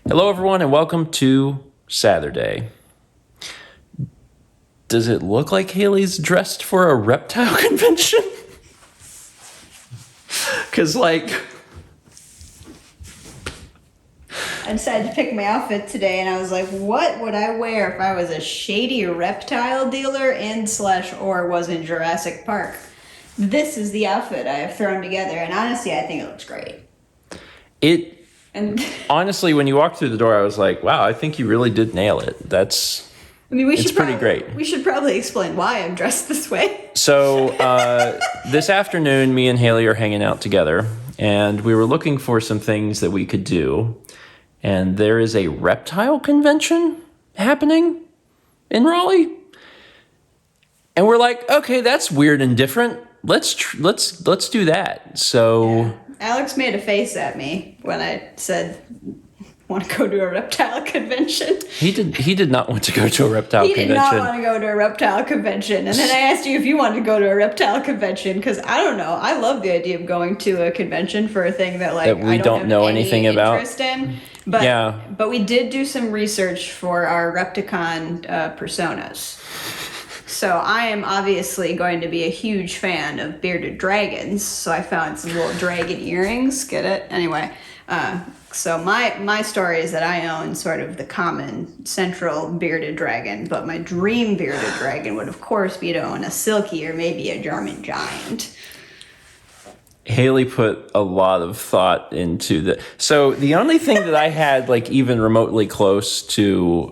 Hello, everyone, and welcome to Saturday. Does it look like Hayley's dressed for a reptile convention? Because, I decided to pick my outfit today, and I was like, what would I wear if I was a shady reptile dealer or was in Jurassic Park? This is the outfit I have thrown together, and honestly, I think it looks great. Honestly, when you walked through the door, I was like, wow, I think you really did nail it. It's pretty great. We should probably explain why I'm dressed this way. So this afternoon, me and Hayley are hanging out together, and we were looking for some things that we could do. And there is a reptile convention happening in Raleigh. And we're like, okay, that's weird and different. Let's do that. So yeah. Alex made a face at me when I said, want to go to a reptile convention. He did not want to go to a reptile convention. He did not want to go to a reptile convention. And then I asked you if you wanted to go to a reptile convention, because I don't know. I love the idea of going to a convention for a thing that we don't know anything about. But we did do some research for our Repticon personas. So I am obviously going to be a huge fan of bearded dragons. So I found some little dragon earrings. Get it? Anyway. So my story is that I own sort of the common central bearded dragon, but my dream bearded dragon would of course be to own a silky or maybe a German giant. Hayley put a lot of thought into that. So the only thing that I had even remotely close to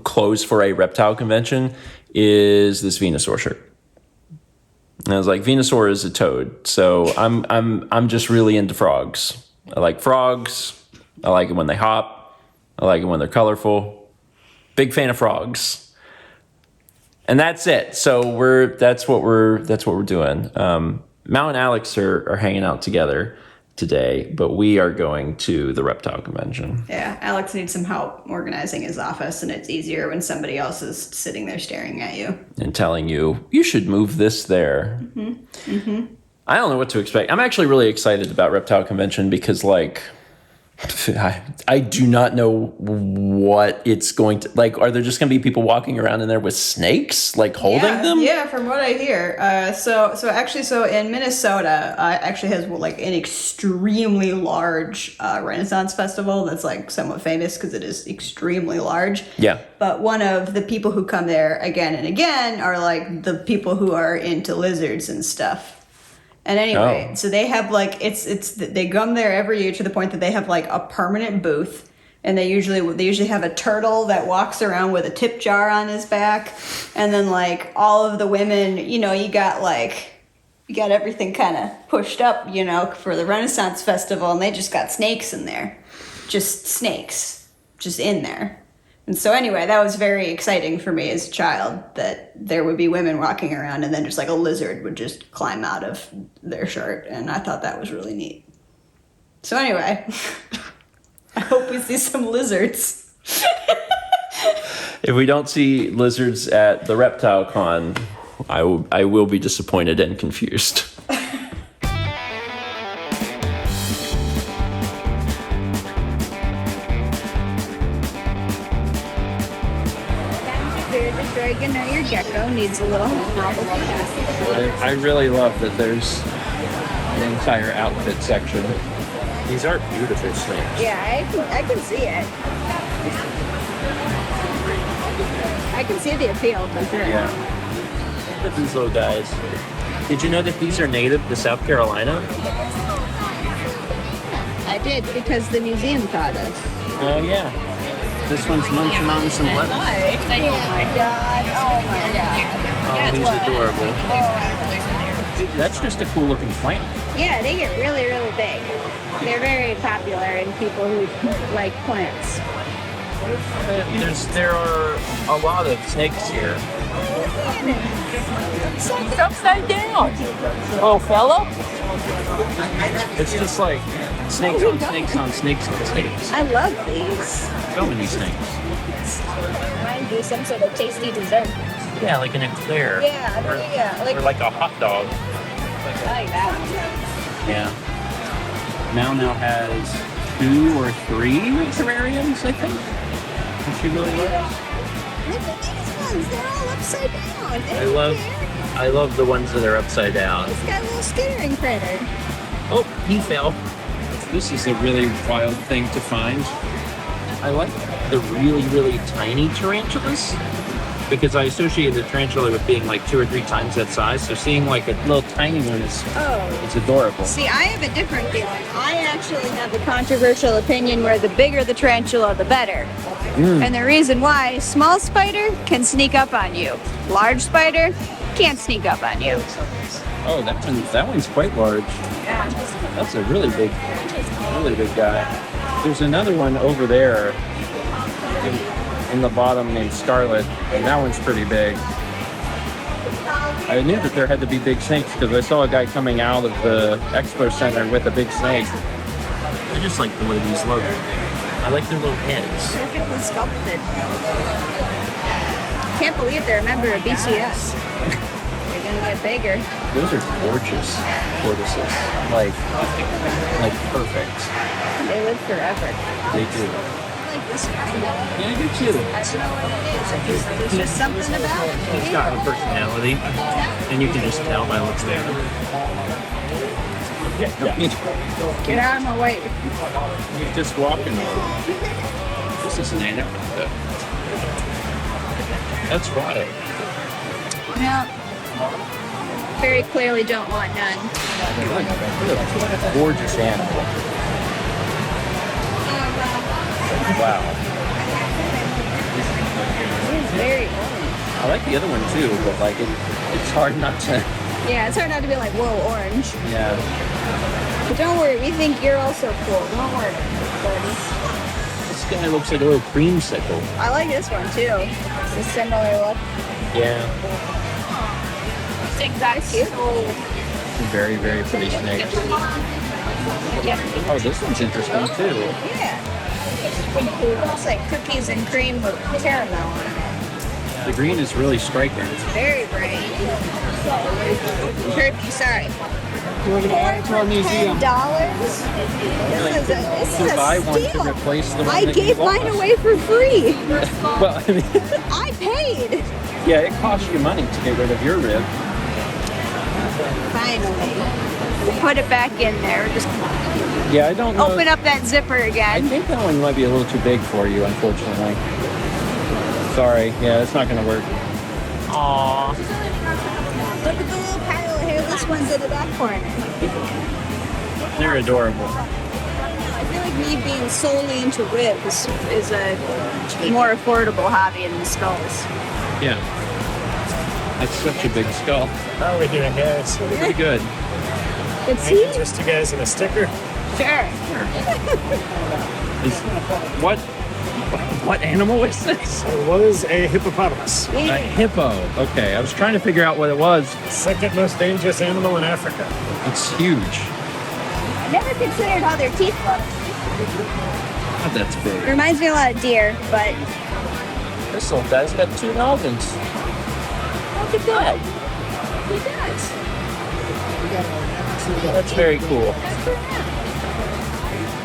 clothes for a reptile convention is this Venusaur shirt. And I was like, Venusaur is a toad, so I'm just really into frogs. I like frogs. I like it when they hop. I like it when they're colorful. Big fan of frogs. And that's it. So that's what we're doing. Mal and Alex are hanging out together today, but we are going to the reptile convention. Yeah, Alex needs some help organizing his office, and it's easier when somebody else is sitting there staring at you and telling you should move this there. Mm-hmm. Mm-hmm. I don't know what to expect. I'm actually really excited about Reptile Convention because, I do not know what it's going to... are there just going to be people walking around in there with snakes, holding them? Yeah, from what I hear. So in Minnesota, actually has, an extremely large Renaissance festival that's, somewhat famous because it is extremely large. Yeah. But one of the people who come there again and again are, the people who are into lizards and stuff. And anyway, So they have they come there every year to the point that they have a permanent booth, and they usually have a turtle that walks around with a tip jar on his back, and then all of the women, you got everything kind of pushed up, for the Renaissance Festival, and they just got snakes in there, just in there. And so anyway, that was very exciting for me as a child that there would be women walking around and then just a lizard would just climb out of their shirt. And I thought that was really neat. So anyway, I hope we see some lizards. If we don't see lizards at the Reptile Con, I will be disappointed and confused. Dragon or your gecko needs a little help. I really love that there's an entire outfit section. These are beautiful snakes. Yeah, I can see it. I can see the appeal for sure. Yeah. Look at these little guys. Did you know that these are native to South Carolina? I did, because the museum taught us. Oh, yeah. This one's munching on some lettuce. Oh my god. Oh, he's adorable. That's just a cool looking plant. Yeah, they get really, really big. They're very popular in people who like plants. There are a lot of snakes here. It's upside down. Oh, fella. It's just snakes on snakes on snakes on snakes. I love these. So many snakes. Remind you some sort of tasty dessert. Yeah, like an eclair. Yeah, or like a hot dog. I like that. Yeah. Mal now has 2 or 3 terrariums, I think. And she really likes. Look at these ones. They're all upside down. I love the ones that are upside down. It's got a little skittering critter. Oh, he fell. This is a really wild thing to find. I like the really, really tiny tarantulas because I associate the tarantula with being like 2 or 3 times that size. So seeing like a little tiny one it's adorable. See, I have a different feeling. I actually have a controversial opinion where the bigger the tarantula, the better. And the reason why, small spider can sneak up on you. Large spider can't sneak up on you. Oh, that one's quite large. Yeah. That's a really big guy. There's another one over there in the bottom named Scarlet, and that one's pretty big. I knew that there had to be big snakes because I saw a guy coming out of the expo center with a big snake. I just like the way these look. I like their little heads. Perfectly sculpted. Can't believe they're a member of BCS. They're gonna get bigger. Those are gorgeous tortoises. Like perfect. They live forever. They do. I like this guy. Yeah, I do too. I don't know what it is. There's just something about it. He's got a personality, and you can just tell by what's there. Get out of my way. He's just walking. This is an anaconda. That's wild. No. Very clearly don't want none. What a gorgeous animal. Wow. It is very orange. I like the other one too, but like it's hard not to. Yeah, it's hard not to be like, whoa, orange. Yeah. But don't worry, we think you're also cool. Don't worry, buddy. This guy looks like a little creamsicle. I like this one too. It's a similar look. Yeah. That's cute. Very, very pretty snake. Yeah. Oh, this one's interesting too. Yeah. Looks like cookies and cream with caramel on it. The green is really striking. It's very bright. Turkey, sorry. You want to add to our museum? $10? This is a buy one to steal. replace the one I that gave you lost. mine away for free. Well, I mean, I paid. yeah, it costs you money to get rid of your rib. Finally. We'll put it back in there. Just Yeah, I don't know. open up that zipper I again. think that one might be a little too big for you, unfortunately. Sorry. Yeah, it's not going to work. Aww. Look at the little pile of hairless ones in the back corner. They're adorable. I feel like me being solely into ribs is a more affordable hobby than skulls. Yeah. That's such a big skull. How are we doing, guys? Pretty good. But I see, can interest you guys in a sticker. sure. What animal is this? It was a hippopotamus. A hippo. Okay, I was trying to figure out what it was. Second most dangerous animal in Africa. It's huge. I never considered how their teeth look. God, that's It big. reminds me a lot of deer, but This little guy's got 2 noggins. Look at that. he does. That's very cool.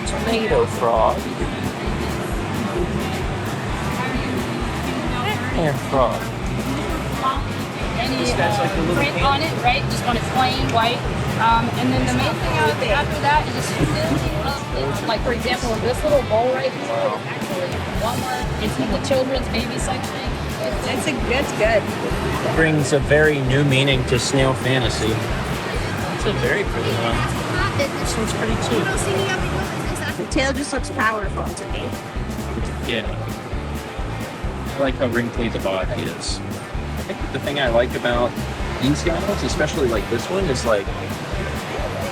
Tomato frog. And frog. Any This guy's like a little print kid. on it, right? Just want it plain white. And then the main thing after that is like, for example, this little bowl right here is actually Walmart. It's in the children's baby section. That's good. Brings a very new meaning to snail fantasy. It's a very pretty one. This one's pretty too. The tail just looks powerful to me. Yeah. I like how wrinkly the body is. I think the thing I like about these guys, especially like this one, is like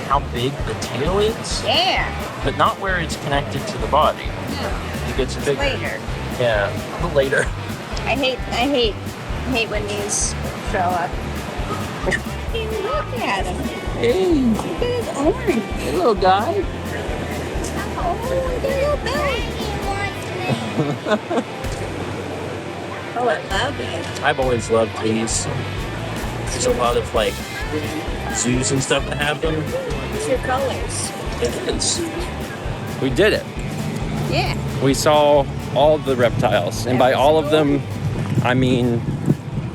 how big the tail is, Yeah. but not where it's connected to the body. It gets bigger. Later. Yeah, later. I hate when these show up. Hey, look at him. Hey, Look at his orange. hey little guy. Oh, look at your belly. Oh, I love it. I've always loved these. There's a lot of like zoos and stuff that have them. What's your colors? It is. We did it. Yeah. We saw all the reptiles. And by all of them, I mean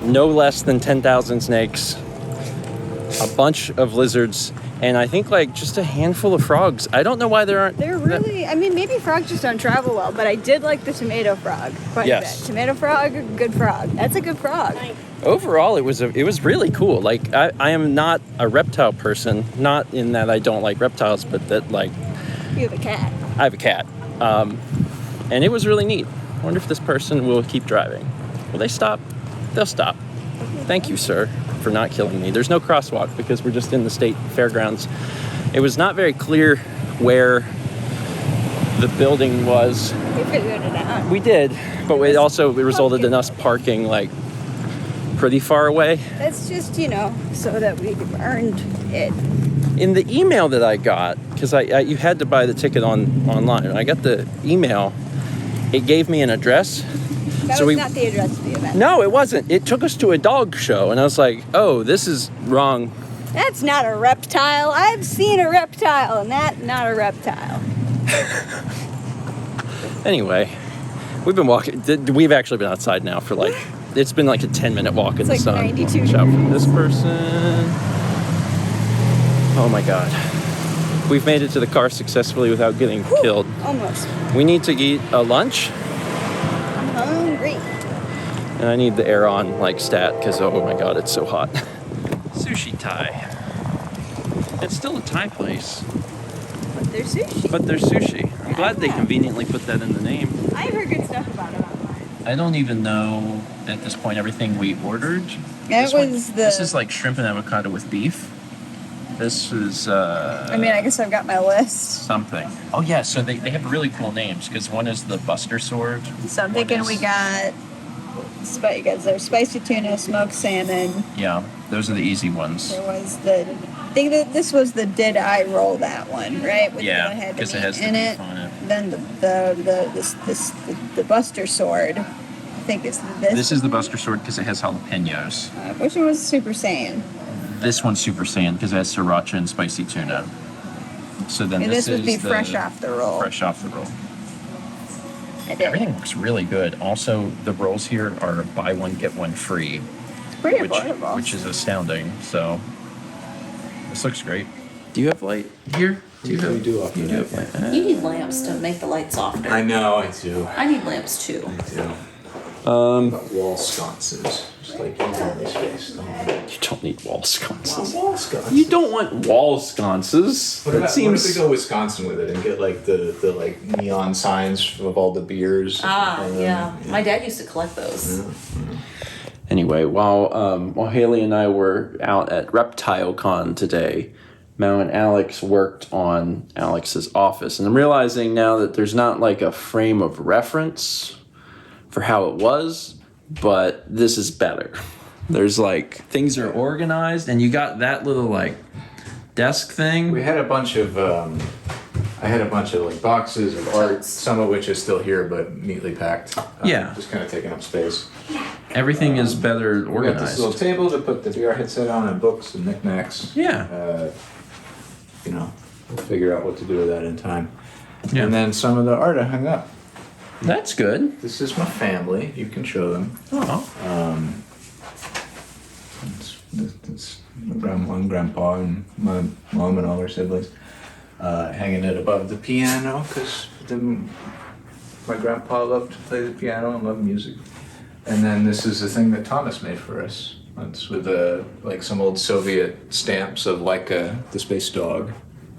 no less than 10,000 snakes, a bunch of lizards, and I think like just a handful of frogs. I don't know why there aren't. They're really, I mean, maybe frogs just don't travel well, but I did like the tomato frog quite a Yes. bit. Tomato frog, good frog. That's a good frog. Overall, it was really cool. Like I am not a reptile person, not in that I don't like reptiles, but that like You have a cat. I have a cat, and it was really neat. I wonder if this person will keep driving. Will they stop? They'll stop. Thank you, sir, for not killing me. There's no crosswalk because we're just in the state fairgrounds. It was not very clear where the building was. We figured it out. We did, but it also resulted in us parking like pretty far away. That's just, so that we earned it. In the email that I got, because you had to buy the ticket online, when I got the email, it gave me an address. That was not the address of the event. No, it wasn't. It took us to a dog show, and I was like, oh, this is wrong. That's not a reptile. I've seen a reptile, and that's not a reptile. Anyway, we've been walking. We've actually been outside now for like, it's been like a 10-minute walk in the like sun. 92 Watch out for degrees. this person. Oh my God. We've made it to the car successfully without getting killed. Almost. We need to eat a lunch, I'm hungry. and I need the air on like stat because oh my God, it's so hot. Sushi Thai. It's still a Thai place, But there's sushi. but there's sushi. I'm glad they conveniently put that in the name. I've heard good stuff about it online. I don't even know at this point everything we ordered. This is like shrimp and avocado with beef. This is I guess I've got my list. something. Oh yeah, so they have really cool names because one is the Buster Sword. So I'm one thinking is- we got there's spicy tuna, smoked salmon. Yeah, those are the easy ones. There was I think that this was the did I roll that one, right? With Yeah, the one that had the 'cause it meat has the in beef it. on it. Then the Buster Sword. I think it's this. This is the Buster Sword because it has jalapenos. Which one was Super Saiyan? This one's Super Saiyan because it has sriracha and spicy tuna. So then And this this would be is the fresh off the roll. Fresh off the roll. I did. Everything looks really good. Also, the rolls here are buy one get one free, It's pretty which affordable. which is astounding. So this looks great. Do you have light here? We do offer that. You need lamps to make the lights softer. I know, I do. I need lamps too. I do. Wall sconces, just like in this space. You don't need wall sconces. Wall sconces. You don't want wall sconces. What if we go Wisconsin with it and get like the like neon signs of all the beers? Yeah. My dad used to collect those. Anyway, while Hayley and I were out at Reptile Con today, Mao and Alex worked on Alex's office, and I'm realizing now that there's not like a frame of reference for how it was, but this is better. There's like things are organized, and you got that little like desk thing. We had a bunch of I had a bunch of like boxes of art, some of which is still here but neatly packed. Yeah. Just kind of taking up space. Everything is better We got organized. this little table to put the VR headset on and books and knickknacks. Yeah. We'll figure out what to do with that in time. Yeah. And then some of the art I hung up. That's good. This is my family. You can show them. Oh. It's my grandma and grandpa and my mom and all their siblings hanging it above the piano because my grandpa loved to play the piano and loved music. And then this is the thing that Thomas made for us. It's with like some old Soviet stamps of Laika, the space dog.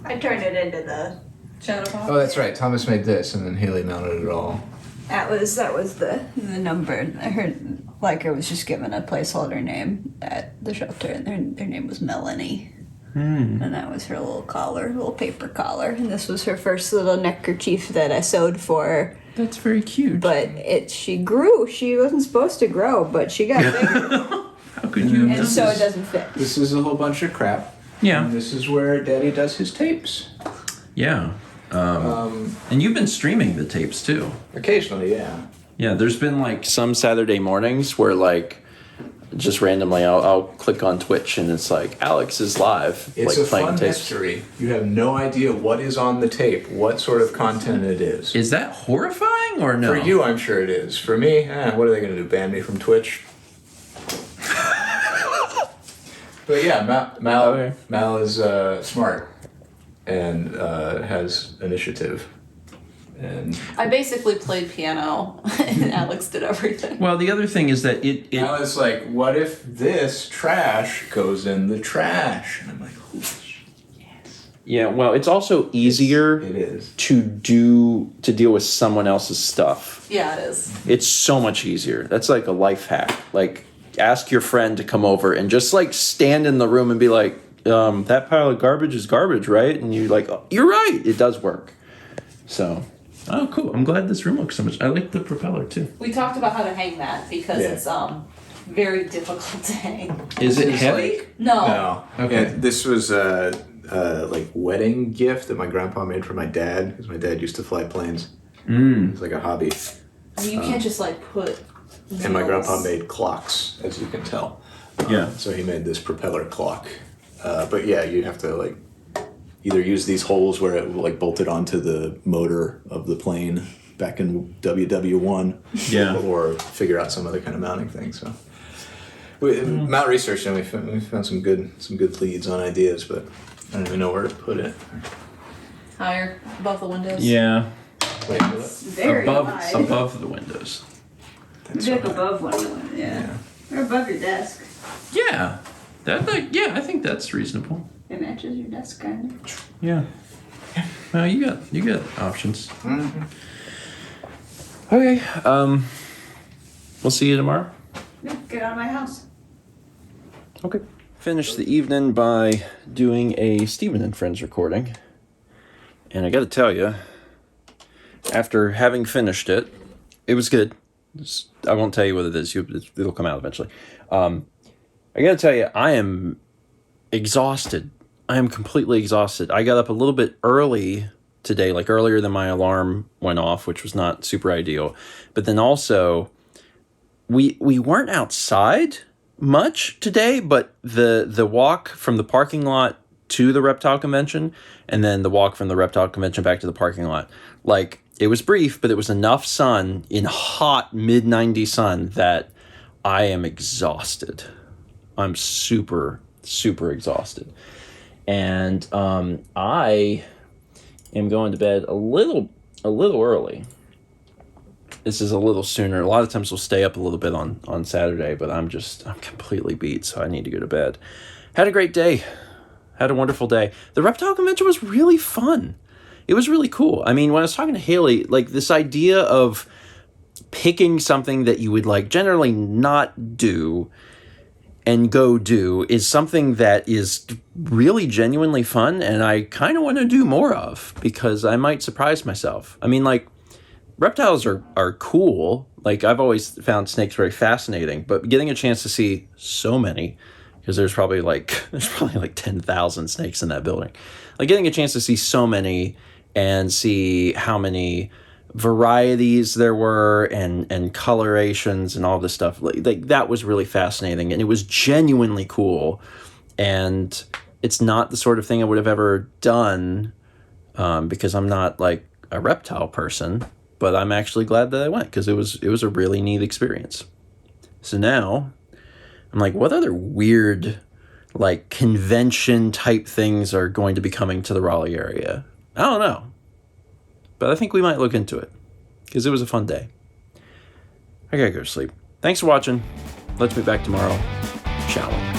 I turned it into the shadow box. Oh, that's right. Thomas made this, and then Haley mounted it all. That was the number. I heard Leica was just given a placeholder name at the shelter, and their name was Melanie. And that was her little collar, little paper collar. And this was her first little neckerchief that I sewed for her. That's very cute. But she grew. She wasn't supposed to grow, but she got bigger. How could you? And so it doesn't fit. This is a whole bunch of crap. Yeah. And this is where Daddy does his tapes. Yeah. And you've been streaming the tapes too. Occasionally, yeah. Yeah, there's been like some Saturday mornings where like just randomly, I'll click on Twitch and it's like Alex is live. It's like a playing fun tapes. mystery. You have no idea what is on the tape, what sort of content it is. Is that horrifying or no? For you, I'm sure it is. For me, what are they going to do? Ban me from Twitch? But yeah, Mal is smart and has initiative. And I basically played piano, and Alex did everything. Well, the other thing is that it Mal is like, what if this trash goes in the trash? And I'm like, oh, yes. yeah. Well, it's also easier It is. to deal with someone else's stuff. Yeah, it is. It's so much easier. That's like a life hack. Like, ask your friend to come over and just like stand in the room and be like, that pile of garbage is garbage, right? And you're like, oh, you're right. It does work. So, oh, cool. I'm glad this room looks so much. I like the propeller too. We talked about how to hang that because Yeah. it's very difficult to hang. Is it It's heavy? like- No. No. Okay. Yeah, this was a like wedding gift that my grandpa made for my dad because my dad used to fly planes. It's like a hobby. You can't just like put. And my nails. grandpa made clocks, as you can tell. Yeah. So he made this propeller clock. But yeah, you'd have to like either use these holes where it like bolted onto the motor of the plane back in WW1, Yeah. or figure out some other kind of mounting thing. So we mount research, and we found some good leads on ideas, but I don't even know where to put it. Higher above the windows. Yeah. Wait, what? Very high. Above the windows. Maybe like above one of them, yeah. Or above your desk. Yeah. I think that's reasonable. It matches your desk, kind of. Yeah. Well, you got options. Mm-hmm. Okay. We'll see you tomorrow. Yeah, get out of my house. Okay. Finished the evening by doing a Steven and Friends recording. And I got to tell you, after having finished it, it was good. I won't tell you what it is. It'll come out eventually. I got to tell you, I am exhausted. I am completely exhausted. I got up a little bit early today, like earlier than my alarm went off, which was not super ideal. But then also, we weren't outside much today, but the walk from the parking lot to the Reptile Convention, and then the walk from the Reptile Convention back to the parking lot, like, it was brief, but it was enough sun in hot mid-90 sun that I am exhausted. I'm super, super exhausted. And I am going to bed a little early. This is a little sooner. A lot of times we'll stay up a little bit on Saturday, but I'm completely beat, so I need to go to bed. Had a great day. Had a wonderful day. The Reptile Convention was really fun. It was really cool. I mean, when I was talking to Hayley, like, this idea of picking something that you would like generally not do and go do is something that is really genuinely fun, and I kind of want to do more of because I might surprise myself. I mean, like, reptiles are cool. Like, I've always found snakes very fascinating, but getting a chance to see so many, because there's probably like 10,000 snakes in that building. Like, getting a chance to see so many and see how many varieties there were and colorations and all this stuff, like that was really fascinating, and it was genuinely cool. And it's not the sort of thing I would have ever done because I'm not like a reptile person, but I'm actually glad that I went because it was a really neat experience. So now I'm like, what other weird like convention type things are going to be coming to the Raleigh area? I don't know, but I think we might look into it because it was a fun day. I gotta go to sleep. Thanks for watching. Let's meet back tomorrow. Ciao.